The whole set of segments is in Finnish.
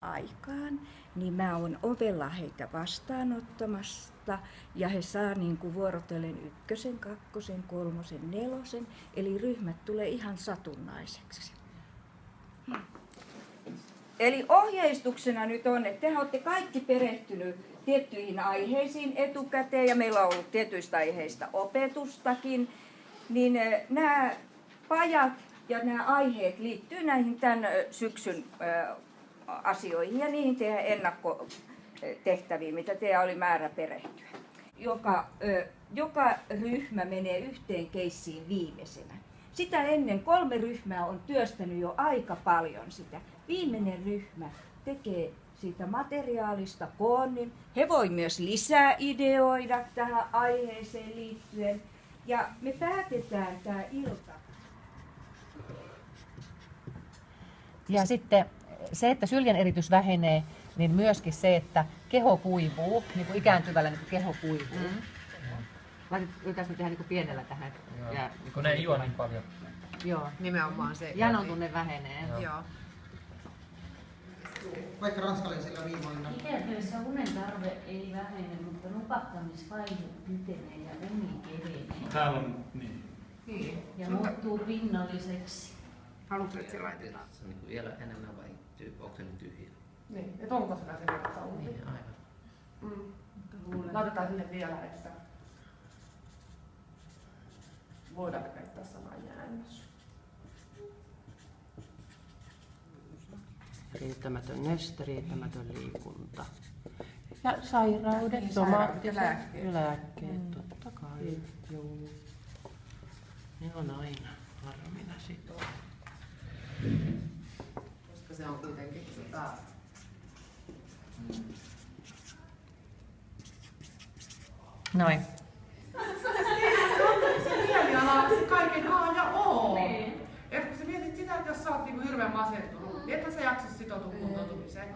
aikaan, niin mä oon ovella heitä vastaanottamasta ja he saa niin kuin vuorotellen 1, 2, 3, 4, eli ryhmät tulee ihan satunnaiseksi. Eli ohjeistuksena nyt on, että te olette kaikki perehtynyt tiettyihin aiheisiin etukäteen ja meillä on ollut tietyistä aiheista opetustakin, niin nämä pajat ja nämä aiheet liittyy näihin tämän syksyn asioihin ja niihin teidän ennakkotehtäviin, mitä teidän oli määrä perehtyä. Joka ryhmä menee yhteen keissiin viimeisenä. Sitä ennen 3 ryhmää on työstänyt jo aika paljon sitä. Viimeinen ryhmä tekee siitä materiaalista koonnin. He voi myös lisää ideoida tähän aiheeseen liittyen. Ja me päätetään tämä ilta. Ja sitten se, että syljen eritys vähenee, niin myöskin se, että keho kuivuu, niin kuin ikääntyvällä niin kuin keho kuivuu. Voitaisiin tehdä niin kuin pienellä tähän. Ja, kun ne ei juo niin paljon. Joo, nimenomaan se. janon tunne vähenee. Joo. Vaikka ranskalaisilla viimoilla. Ikätöissä unen tarve ei vähene, mutta nukahtamisvaihe pitenee ja uni kevenee. Täällä on niin. Ja muuttuu pinnalliseksi. Haluatko, että se laitetaan? Se on niin vielä enemmän vai onko se nyt tyhjä? Niin, että onko sitä se sauna? Niin, aivan. Laitetaan sinne vielä, että voidaan käyttää sanaa jäännös. Riittämätön neste, riittämätön liikunta. Ja sairaudet, Tomaatit ja lääkkeet, totta kai. Joo. Ne on aina harmina sitten. Koska se on kuitenkin Noin. Se mieliala on se kaiken A ja O. Niin. Et kun sä mietit sitä, että jos sä oot niinku hirveän masentunut, niin ethän sä jaksa sitoutua kuntoutumiseen.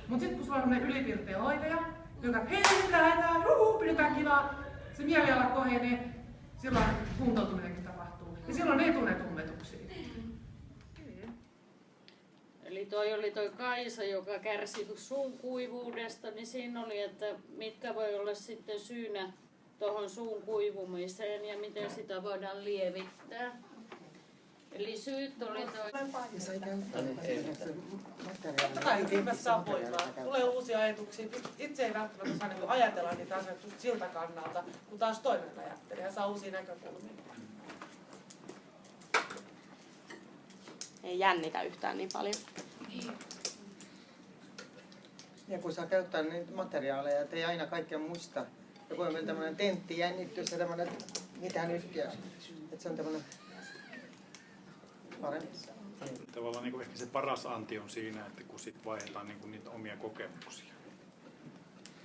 Mut sit kun sulla on semmonen ylipirteä hoitaja, joka hei, lähdetään, pidetään kivaa, se mieliala kohenee, silloin kuntoutuminenkin tapahtuu. Ja silloin ei tunne tunnetuksia. Eli toi Kaisa, joka kärsi suun kuivuudesta, niin siinä oli, että mitkä voi olla sitten syynä tuohon suun kuivumiseen ja miten sitä voidaan lievittää. Eli syyt oli Totta kai ihmisessä saa voimaa. Tulee uusia ajatuksia. Itse ei välttämättä saa niin ajatella niitä asioita just siltä kannalta, kun taas toinen ajattelee ja saa uusia näkökulmia. Ei jännitä yhtään niin paljon. Ja kun saa käyttää niitä materiaaleja, ettei aina kaikkea muista. Ja kun on vielä tämmöinen tenttijännitys ja tämmöinen, mitä nyt käy. Että se on tämmöinen parempi. Tavallaan niin ehkä se paras anti on siinä, että kun sit vaihdetaan niin niitä omia kokemuksia.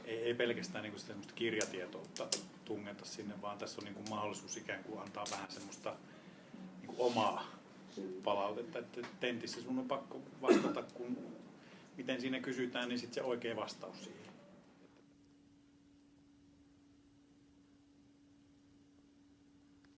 Ei pelkästään niin semmoista kirjatietoutta tungeta sinne, vaan tässä on niin mahdollisuus ikään kuin antaa vähän semmoista niin omaa palautetta. Että tentissä sun on pakko vastata, kun miten siinä kysytään, niin sitten se oikea vastaus siihen.